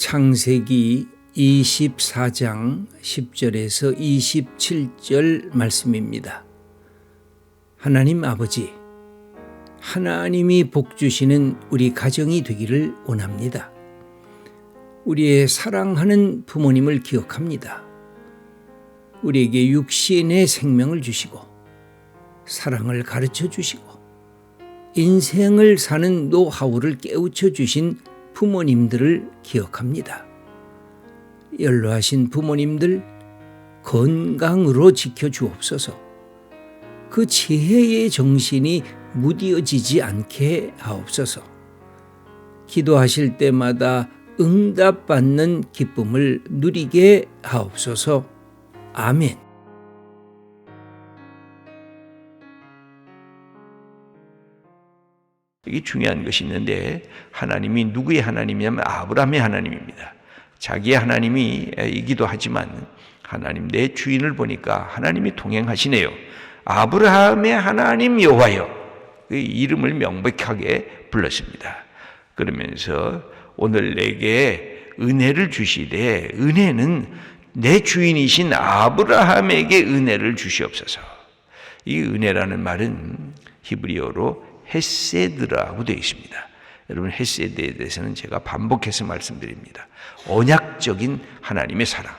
창세기 24장 10절에서 27절 말씀입니다. 하나님 아버지, 하나님이 복 주시는 우리 가정이 되기를 원합니다. 우리의 사랑하는 부모님을 기억합니다. 우리에게 육신의 생명을 주시고 사랑을 가르쳐 주시고 인생을 사는 노하우를 깨우쳐 주신 부모님들을 기억합니다. 연로하신 부모님들 건강으로 지켜주옵소서. 그 지혜의 정신이 무디어지지 않게 하옵소서. 기도하실 때마다 응답받는 기쁨을 누리게 하옵소서. 아멘. 이게 중요한 것이 있는데, 하나님이 누구의 하나님이냐면 아브라함의 하나님입니다. 자기의 하나님이기도 하지만 하나님 내 주인을 보니까 하나님이 동행하시네요. 아브라함의 하나님 여호와여, 그 이름을 명백하게 불렀습니다. 그러면서 오늘 내게 은혜를 주시되, 은혜는 내 주인이신 아브라함에게 은혜를 주시옵소서. 이 은혜라는 말은 히브리어로 헤세드라고 되어 있습니다. 여러분, 헤세드에 대해서는 제가 반복해서 말씀드립니다. 언약적인 하나님의 사랑,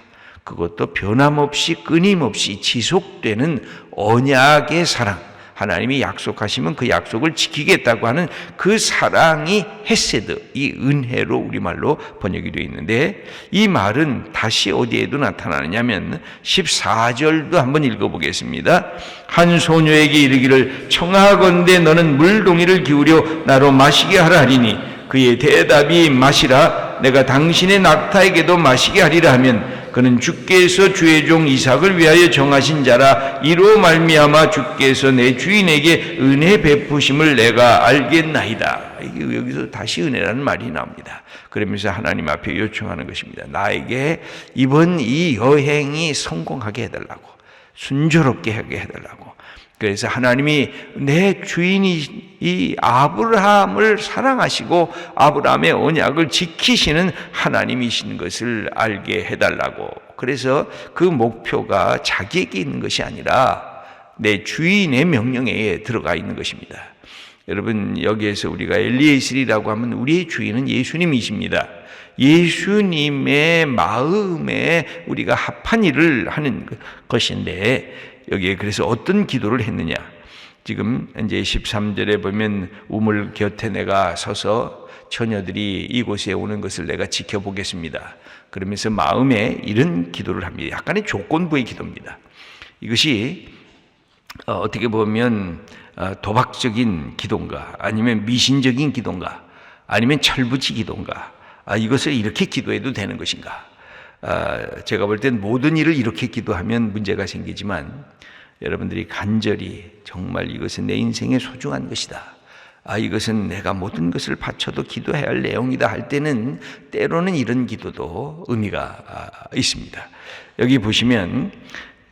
그것도 변함없이 끊임없이 지속되는 언약의 사랑, 하나님이 약속하시면 그 약속을 지키겠다고 하는 그 사랑이 헤세드, 이 은혜로 우리말로 번역이 되어 있는데, 이 말은 다시 어디에도 나타나느냐면 14절도 한번 읽어보겠습니다. 한 소녀에게 이르기를 청하건대 너는 물동이를 기울여 나로 마시게 하라 하리니 그의 대답이 마시라, 내가 당신의 낙타에게도 마시게 하리라 하면 그는 주께서 주의 종 이삭을 위하여 정하신 자라, 이로 말미암아 주께서 내 주인에게 은혜 베푸심을 내가 알겠나이다. 여기서 다시 은혜라는 말이 나옵니다. 그러면서 하나님 앞에 요청하는 것입니다. 나에게 이번 이 여행이 성공하게 해달라고, 순조롭게 하게 해달라고. 그래서 하나님이 내 주인이 이 아브라함을 사랑하시고 아브라함의 언약을 지키시는 하나님이신 것을 알게 해달라고. 그래서 그 목표가 자기에게 있는 것이 아니라 내 주인의 명령에 들어가 있는 것입니다. 여러분, 여기에서 우리가 엘리에셀이라고 하면 우리의 주인은 예수님이십니다. 예수님의 마음에 우리가 합한 일을 하는 것인데, 여기에 그래서 어떤 기도를 했느냐? 지금 이제 13절에 보면 우물 곁에 내가 서서 처녀들이 이곳에 오는 것을 내가 지켜보겠습니다. 그러면서 마음에 이런 기도를 합니다. 약간의 조건부의 기도입니다. 이것이 어떻게 보면 도박적인 기도인가, 아니면 미신적인 기도인가, 아니면 철부지 기도인가, 이것을 이렇게 기도해도 되는 것인가? 제가 볼 땐 모든 일을 이렇게 기도하면 문제가 생기지만, 여러분들이 간절히 정말 이것은 내 인생의 소중한 것이다, 이것은 내가 모든 것을 바쳐도 기도해야 할 내용이다 할 때는 때로는 이런 기도도 의미가 있습니다. 여기 보시면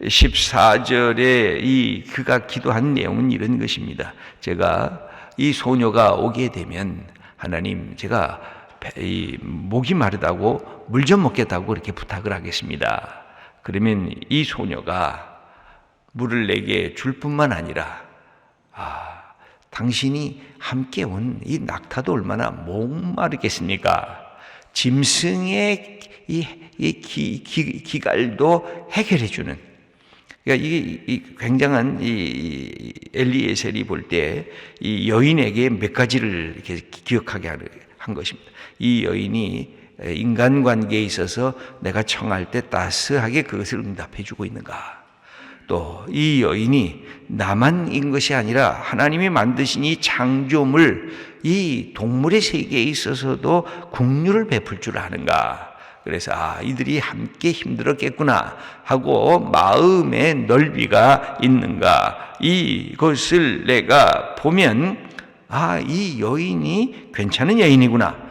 14절에 그가 기도한 내용은 이런 것입니다. 제가 이 소녀가 오게 되면 하나님, 제가 목이 마르다고 물 좀 먹겠다고 그렇게 부탁을 하겠습니다. 그러면 이 소녀가 물을 내게 줄 뿐만 아니라, 당신이 함께 온 이 낙타도 얼마나 목마르겠습니까? 짐승의 기갈도 해결해 주는, 그러니까 이 굉장한 이 엘리에셀이 볼 때 이 여인에게 몇 가지를 이렇게 기억하게 한 것입니다. 이 여인이 인간관계에 있어서 내가 청할 때 따스하게 그것을 응답해 주고 있는가? 또 이 여인이 나만인 것이 아니라 하나님이 만드신 이 창조물, 이 동물의 세계에 있어서도 긍휼을 베풀 줄 아는가? 그래서 이들이 함께 힘들었겠구나 하고 마음의 넓이가 있는가? 이것을 내가 보면 이 여인이 괜찮은 여인이구나.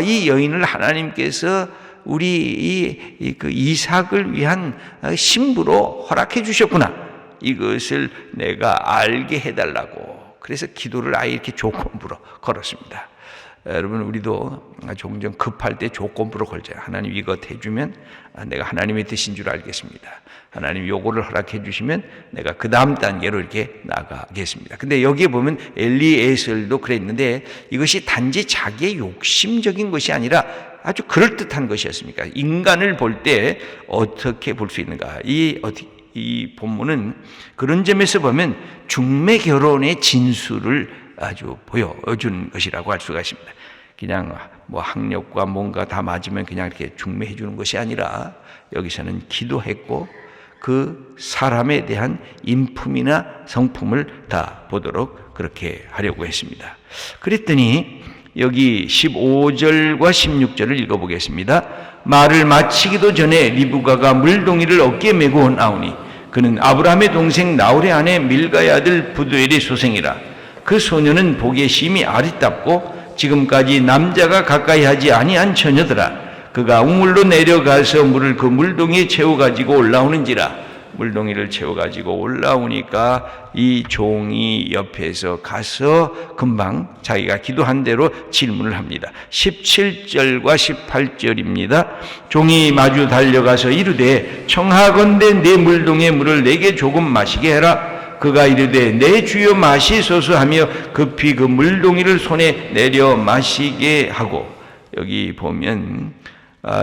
이 여인을 하나님께서 우리 이삭을 위한 신부로 허락해 주셨구나. 이것을 내가 알게 해달라고. 그래서 기도를 아예 이렇게 조건부로 걸었습니다. 여러분 우리도 종종 급할 때 조건부로 걸잖아요. 하나님 이것 해주면 내가 하나님의 뜻인 줄 알겠습니다. 하나님 요거를 허락해 주시면 내가 그 다음 단계로 이렇게 나가겠습니다. 근데 여기에 보면 엘리에셀도 그랬는데 이것이 단지 자기의 욕심적인 것이 아니라 아주 그럴듯한 것이었습니까? 인간을 볼 때 어떻게 볼 수 있는가? 이 본문은 그런 점에서 보면 중매 결혼의 진수를 아주 보여준 것이라고 할 수가 있습니다. 그냥 뭐 학력과 뭔가 다 맞으면 그냥 이렇게 중매해 주는 것이 아니라 여기서는 기도했고 그 사람에 대한 인품이나 성품을 다 보도록 그렇게 하려고 했습니다. 그랬더니 여기 15절과 16절을 읽어보겠습니다. 말을 마치기도 전에 리브가가 물동이를 어깨에 메고 나오니 그는 아브라함의 동생 나홀의 아내 밀가의 아들 부두엘의 소생이라. 그 소녀는 보기에 심히 아리답고 지금까지 남자가 가까이 하지 아니한 처녀더라. 그가 우물로 내려가서 물을 그 물동이에 채워가지고 올라오는지라. 물동이를 채워가지고 올라오니까 이 종이 옆에서 가서 금방 자기가 기도한 대로 질문을 합니다. 17절과 18절입니다. 종이 마주 달려가서 이르되 청하건대 내 물동이의 물을 내게 조금 마시게 해라. 그가 이르되 내 주여 마시소서 하며 급히 그 물동이를 손에 내려 마시게 하고, 여기 보면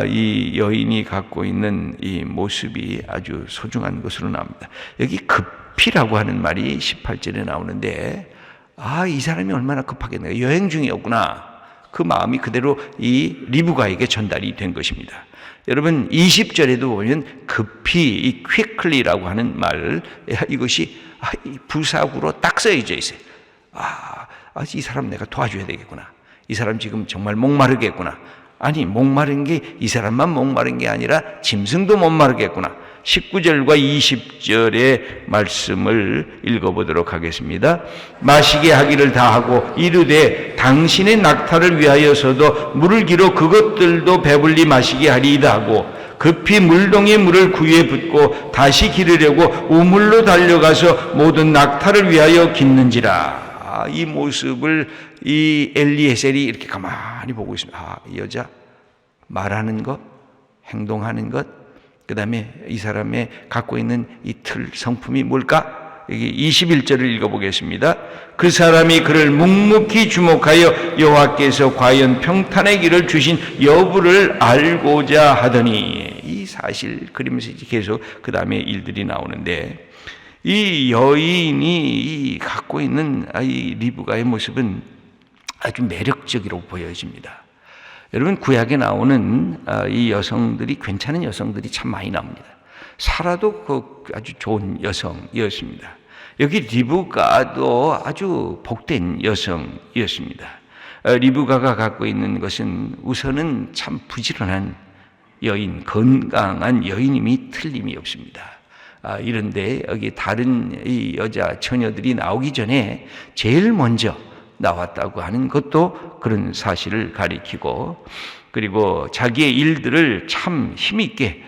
이 여인이 갖고 있는 이 모습이 아주 소중한 것으로 나옵니다. 여기 급히라고 하는 말이 18절에 나오는데 이 사람이 얼마나 급하겠네요. 여행 중이었구나. 그 마음이 그대로 이 리브가에게 전달이 된 것입니다. 여러분 20절에도 보면 급히 이 quickly라고 하는 말, 이것이 부사구로 딱 써져 있어요. 이 사람 내가 도와줘야 되겠구나. 이 사람 지금 정말 목마르겠구나. 아니 목마른 게 이 사람만 목마른 게 아니라 짐승도 목마르겠구나. 19절과 20절의 말씀을 읽어보도록 하겠습니다. 마시게 하기를 다하고 이르되 당신의 낙타를 위하여서도 물을 기로 그것들도 배불리 마시게 하리이다 하고 급히 물동이의 물을 구유에 붓고 다시 기르려고 우물로 달려가서 모든 낙타를 위하여 깃는지라. 이 모습을 이 엘리에셀이 이렇게 가만히 보고 있습니다. 이 여자 말하는 것, 행동하는 것, 그 다음에 이 사람의 갖고 있는 이 틀 성품이 뭘까? 여기 21절을 읽어보겠습니다. 그 사람이 그를 묵묵히 주목하여 여호와께서 과연 평탄의 길을 주신 여부를 알고자 하더니, 이 사실 그리면서 계속 그 다음에 일들이 나오는데, 이 여인이 갖고 있는 이 리브가의 모습은 아주 매력적이라고 보여집니다. 여러분 구약에 나오는 이 여성들이 괜찮은 여성들이 참 많이 나옵니다. 사라도 아주 좋은 여성이었습니다. 여기 리브가도 아주 복된 여성이었습니다. 리브가가 갖고 있는 것은 우선은 참 부지런한 여인, 건강한 여인임이 틀림이 없습니다. 이런데 여기 다른 이 여자 처녀들이 나오기 전에 제일 먼저 나왔다고 하는 것도 그런 사실을 가리키고, 그리고 자기의 일들을 참 힘있게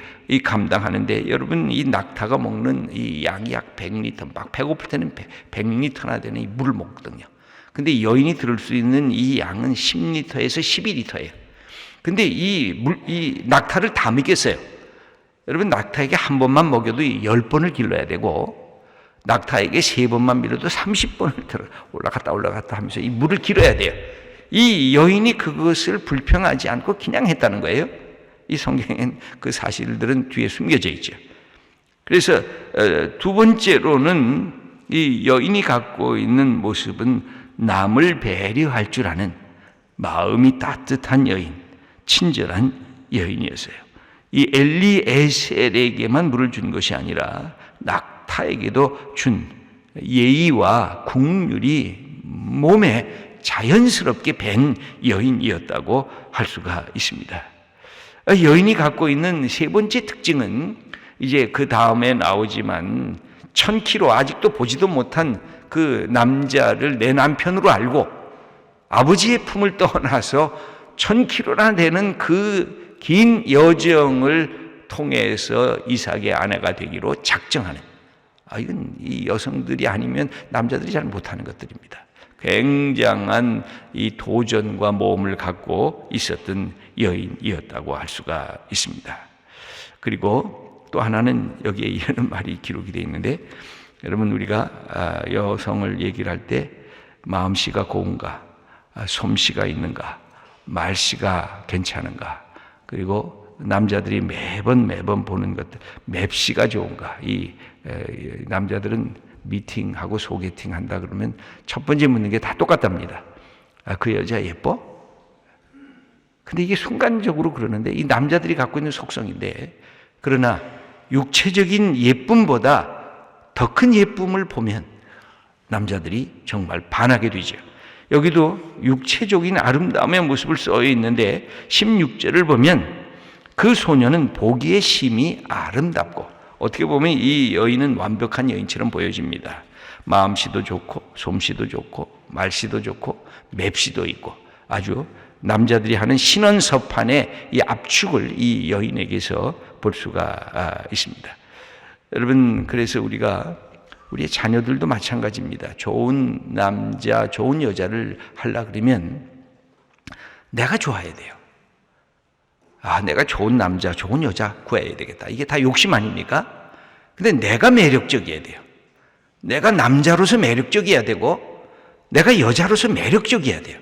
감당하는데, 여러분 이 낙타가 먹는 이 양이 약 100리터, 막 배고플 때는 100리터나 되는 이 물을 먹거든요. 근데 여인이 들을 수 있는 이 양은 10리터에서 12리터예요. 근데 이 낙타를 다 먹겠어요. 여러분 낙타에게 한 번만 먹여도 10번을 길러야 되고, 낙타에게 3번만 밀어도 30번을 올라갔다 하면서 이 물을 길어야 돼요. 이 여인이 그것을 불평하지 않고 그냥 했다는 거예요. 이 성경엔 그 사실들은 뒤에 숨겨져 있죠. 그래서 두 번째로는 이 여인이 갖고 있는 모습은 남을 배려할 줄 아는 마음이 따뜻한 여인, 친절한 여인이었어요. 이 엘리에셀에게만 물을 준 것이 아니라 낙타에게도 준 예의와 국률이 몸에 자연스럽게 밴 여인이었다고 할 수가 있습니다. 여인이 갖고 있는 세 번째 특징은 이제 그 다음에 나오지만 1000km 아직도 보지도 못한 그 남자를 내 남편으로 알고 아버지의 품을 떠나서 1000km나 되는 그 긴 여정을 통해서 이삭의 아내가 되기로 작정하는 이건 이 여성들이 아니면 남자들이 잘 못하는 것들입니다. 굉장한 이 도전과 모험을 갖고 있었던 여인이었다고 할 수가 있습니다. 그리고 또 하나는 여기에 이런 말이 기록이 되어 있는데, 여러분 우리가 여성을 얘기를 할 때 마음씨가 고운가, 솜씨가 있는가, 말씨가 괜찮은가, 그리고 남자들이 매번 보는 것들, 맵씨가 좋은가. 이 남자들은 미팅하고 소개팅 한다 그러면 첫 번째 묻는 게 다 똑같답니다. 그 여자 예뻐? 근데 이게 순간적으로 그러는데 이 남자들이 갖고 있는 속성인데, 그러나 육체적인 예쁨보다 더 큰 예쁨을 보면 남자들이 정말 반하게 되죠. 여기도 육체적인 아름다움의 모습을 써 있는데 16절을 보면 그 소녀는 보기에 심히 아름답고, 어떻게 보면 이 여인은 완벽한 여인처럼 보여집니다. 마음씨도 좋고 솜씨도 좋고 말씨도 좋고 맵씨도 있고, 아주 남자들이 하는 신원서판의 이 압축을 이 여인에게서 볼 수가 있습니다. 여러분, 그래서 우리의 자녀들도 마찬가지입니다. 좋은 남자, 좋은 여자를 하려고 그러면 내가 좋아야 돼요. 내가 좋은 남자, 좋은 여자 구해야 되겠다. 이게 다 욕심 아닙니까? 근데 내가 매력적이어야 돼요. 내가 남자로서 매력적이어야 되고 내가 여자로서 매력적이어야 돼요.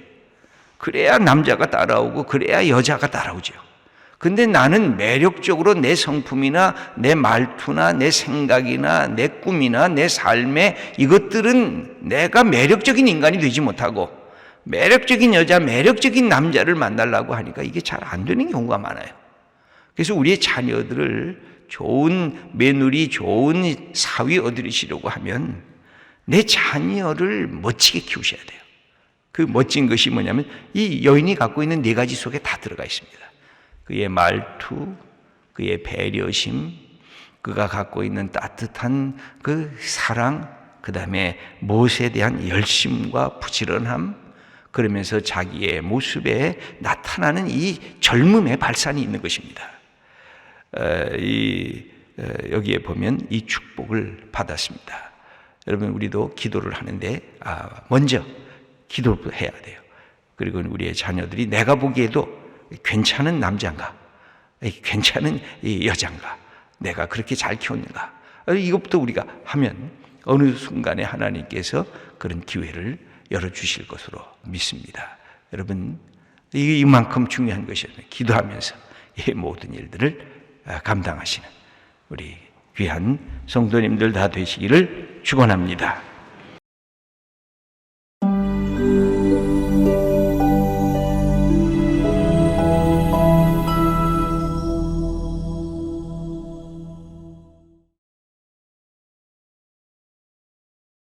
그래야 남자가 따라오고 그래야 여자가 따라오죠. 근데 나는 매력적으로 내 성품이나 내 말투나 내 생각이나 내 꿈이나 내 삶에 이것들은 내가 매력적인 인간이 되지 못하고 매력적인 여자, 매력적인 남자를 만나려고 하니까 이게 잘 안 되는 경우가 많아요. 그래서 우리의 자녀들을 좋은 며느리, 좋은 사위 얻으시려고 하면 내 자녀를 멋지게 키우셔야 돼요. 그 멋진 것이 뭐냐면 이 여인이 갖고 있는 네 가지 속에 다 들어가 있습니다. 그의 말투, 그의 배려심, 그가 갖고 있는 따뜻한 그 사랑, 그 다음에 무엇에 대한 열심과 부지런함, 그러면서 자기의 모습에 나타나는 이 젊음의 발산이 있는 것입니다. 여기에 보면 이 축복을 받았습니다. 여러분, 우리도 기도를 하는데 먼저 기도를 해야 돼요. 그리고 우리의 자녀들이 내가 보기에도 괜찮은 남자인가, 괜찮은 여자인가, 내가 그렇게 잘 키웠는가, 이것부터 우리가 하면 어느 순간에 하나님께서 그런 기회를 열어주실 것으로 믿습니다. 여러분, 이만큼 중요한 것이에요. 기도하면서 이 모든 일들을 감당하시는 우리 귀한 성도님들 다 되시기를 축원합니다.